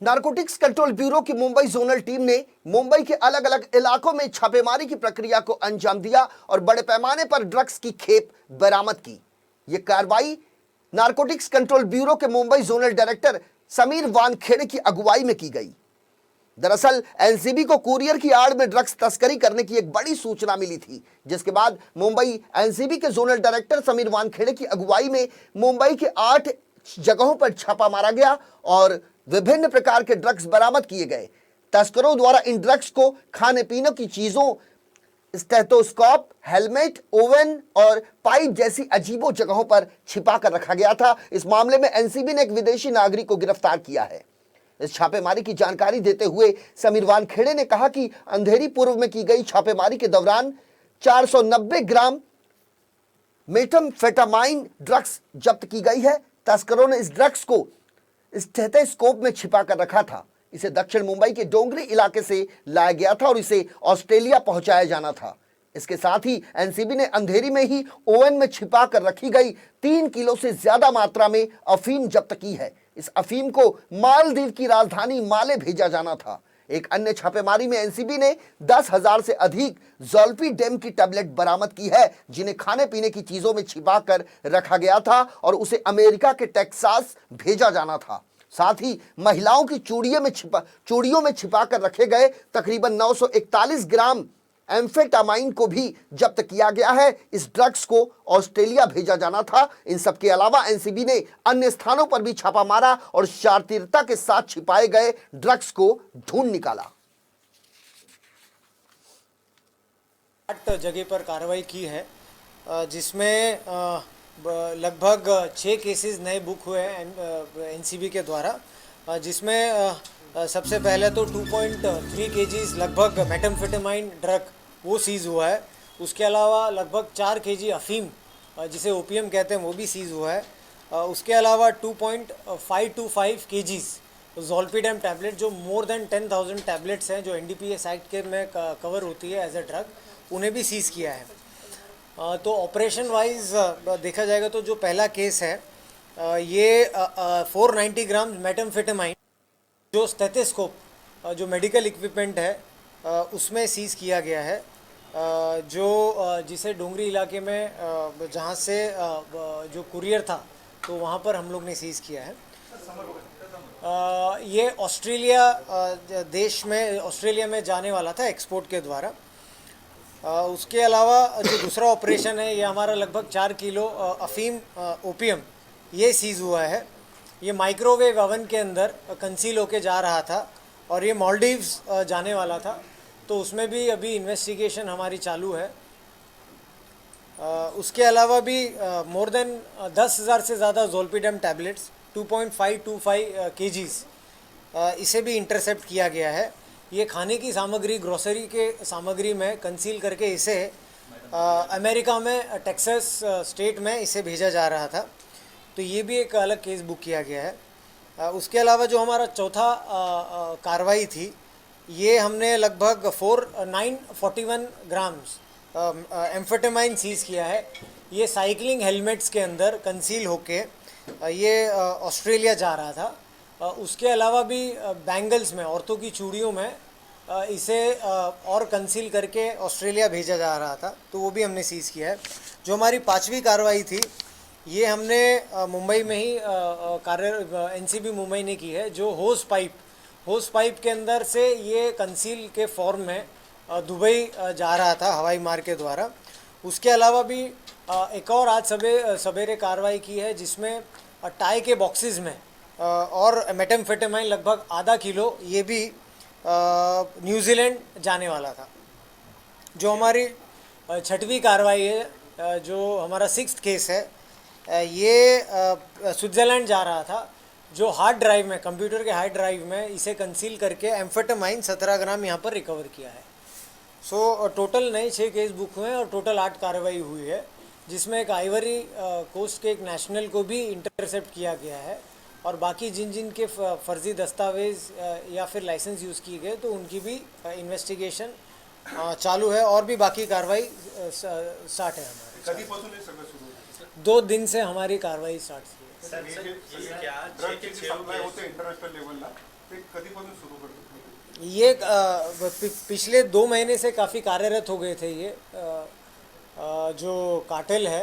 Narcotics control bureau की Mumbai zonal team ने मुंबई के अलग अलग इलाकों में छापेमारी की प्रक्रिया को अंजाम दिया और बड़े पैमाने पर ड्रग्स की खेप बरामद की। यह कार्रवाई नारकोटिक्स कंट्रोल ब्यूरो के मुंबई जोनल डायरेक्टर समीर वानखेड़े की अगुवाई में की गई। दरअसल एनसीबी को कुरियर की आड़ में ड्रग्स तस्करी करने की एक बड़ी सूचना मिली थी, जिसके बाद मुंबई एनसीबी के जोनल डायरेक्टर समीर वानखेड़े की अगुवाई में मुंबई के 8 जगहों पर छापा मारा गया और विभिन्न प्रकार के ड्रग्स बरामद किए गए। तस्करों द्वारा इन ड्रग्स को खाने पीने की चीजों, स्टेथोस्कोप, हेलमेट, ओवन और पाइप जैसी अजीबो जगहों पर छिपा कर रखा गया था। इस मामले में एनसीबी ने एक विदेशी नागरिक को गिरफ्तार किया है। इस छापेमारी की जानकारी देते हुए समीर वानखेड़े ने कहा कि अंधेरी पूर्व में की गई छापेमारी के दौरान 490 ग्राम मेथाम्फेटामाइन ड्रग्स जब्त की गई है। तस्करों ने इस ड्रग्स को स्टेथोस्कोप में छिपा कर रखा था। इसे दक्षिण मुंबई के डोंगरी इलाके से लाया गया था और इसे ऑस्ट्रेलिया पहुंचाया जाना था। इसके साथ ही एनसीबी ने अंधेरी में ही ओवन में छिपा कर रखी गई 3 किलो से ज्यादा मात्रा में अफीम जब्त की है। इस अफीम को मालदीव की राजधानी माले भेजा जाना था। एक अन्य छापेमारी में एनसीबी ने 10,000 से अधिक ज़ोलपीडेम की टैबलेट बरामद की है, जिन्हें खाने पीने की चीजों में छिपा कर रखा गया था और उसे अमेरिका के टेक्सास भेजा जाना था। साथ ही महिलाओं की चूड़ियों में छिपा कर रखे गए तकरीबन 941 ग्राम एम्फेटामाइन को भी जब्त किया गया है। इस ड्रग्स को ऑस्ट्रेलिया भेजा जाना था। इन सब के अलावा एनसीबी ने अन्य स्थानों पर भी छापा मारा और शातिरता के साथ छिपाए गए ड्रग्स को ढूंढ निकाला। 8 जगह पर कार्रवाई की है, जिसमें लगभग 6 केसेस नए बुक हुए हैं एनसीबी के द्वारा, जिसमें सबसे पहले तो 2.3 केजीज लगभग मेथाम्फेटामाइन ड्रग वो सीज़ हुआ है। उसके अलावा लगभग 4 केजी अफीम, जिसे ओपीएम कहते हैं, वो भी सीज़ हुआ है। उसके अलावा 2.525 केजीज ज़ोलपीडेम टैबलेट, जो मोर देन 10,000 टैबलेट्स हैं जो एनडीपीएस एक्ट के में कवर होती है एज ए ड्रग, उन्हें भी सीज़ किया है। तो ऑपरेशन वाइज देखा जाएगा तो जो पहला केस है ये 490 ग्राम मेथाम्फेटामाइन जो स्टेथोस्कोप जो मेडिकल इक्विपमेंट है उसमें सीज़ किया गया है, जो जिसे डोंगरी इलाके में जहाँ से जो कुरियर था तो वहाँ पर हम लोग ने सीज़ किया है। ये ऑस्ट्रेलिया देश में, ऑस्ट्रेलिया में जाने वाला था एक्सपोर्ट के द्वारा। उसके अलावा जो दूसरा ऑपरेशन है, ये हमारा लगभग 4 किलो अफीम ओपीएम ये सीज़ हुआ है। ये माइक्रोवेव ओवन के अंदर कंसील होके जा रहा था और ये मालदीव्स जाने वाला था, तो उसमें भी अभी इन्वेस्टिगेशन हमारी चालू है। उसके अलावा भी मोर देन 10,000 से ज़्यादा ज़ोलपीडेम टैबलेट्स 2.525 केजीज इसे भी इंटरसेप्ट किया गया है। ये खाने की सामग्री, ग्रोसरी के सामग्री में कंसील करके इसे अमेरिका में टेक्सास स्टेट में इसे भेजा जा रहा था, तो ये भी एक अलग केस बुक किया गया है। उसके अलावा जो हमारा चौथा कार्रवाई थी, ये हमने लगभग 941 ग्राम्स एम्फेटामाइन सीज़ किया है। ये साइकिलिंग हेलमेट्स के अंदर कंसील होके ये ऑस्ट्रेलिया जा रहा था। उसके अलावा भी बैंगल्स में, औरतों की चूड़ियों में इसे और कंसील करके ऑस्ट्रेलिया भेजा जा रहा था, तो वो भी हमने सीज़ किया है। जो हमारी 5वीं कार्रवाई थी, ये हमने मुंबई में ही एनसीबी मुंबई ने की है, जो होस पाइप के अंदर से ये कंसील के फॉर्म में दुबई जा रहा था हवाई मार्ग के द्वारा। उसके अलावा भी एक और आज सवेरे कार्रवाई की है, जिसमें टाई के बॉक्सेस में और मेथाम्फेटामाइन लगभग आधा किलो ये भी न्यूजीलैंड जाने वाला था। जो हमारी 6वीं कार्रवाई है, जो हमारा 6th केस है, ये स्विट्ज़रलैंड जा रहा था, जो हार्ड ड्राइव में, कंप्यूटर के हार्ड ड्राइव में इसे कंसील करके एम्फेटामाइन 17 ग्राम यहाँ पर रिकवर किया है। सो टोटल नए 6 केस बुक हुए हैं और टोटल 8 कार्रवाई हुई है, जिसमें एक आइवरी कोस्ट के एक नेशनल को भी इंटरसेप्ट किया गया है और बाकी जिन के फर्जी दस्तावेज़ या फिर लाइसेंस यूज़ किए गए तो उनकी भी इन्वेस्टिगेशन चालू है और भी बाकी कार्रवाई स्टार्ट है हमारी। 2 दिन से हमारी कार्रवाई स्टार्ट हुई है। सर हे जे ड्रगचे जे सप्लाय होते इंटरनॅशनल लेवलला ते कधीपासून सुरू करतात? ये पिछले 2 महीने से काफ़ी कार्यरत हो गए थे ये जो कार्टेल है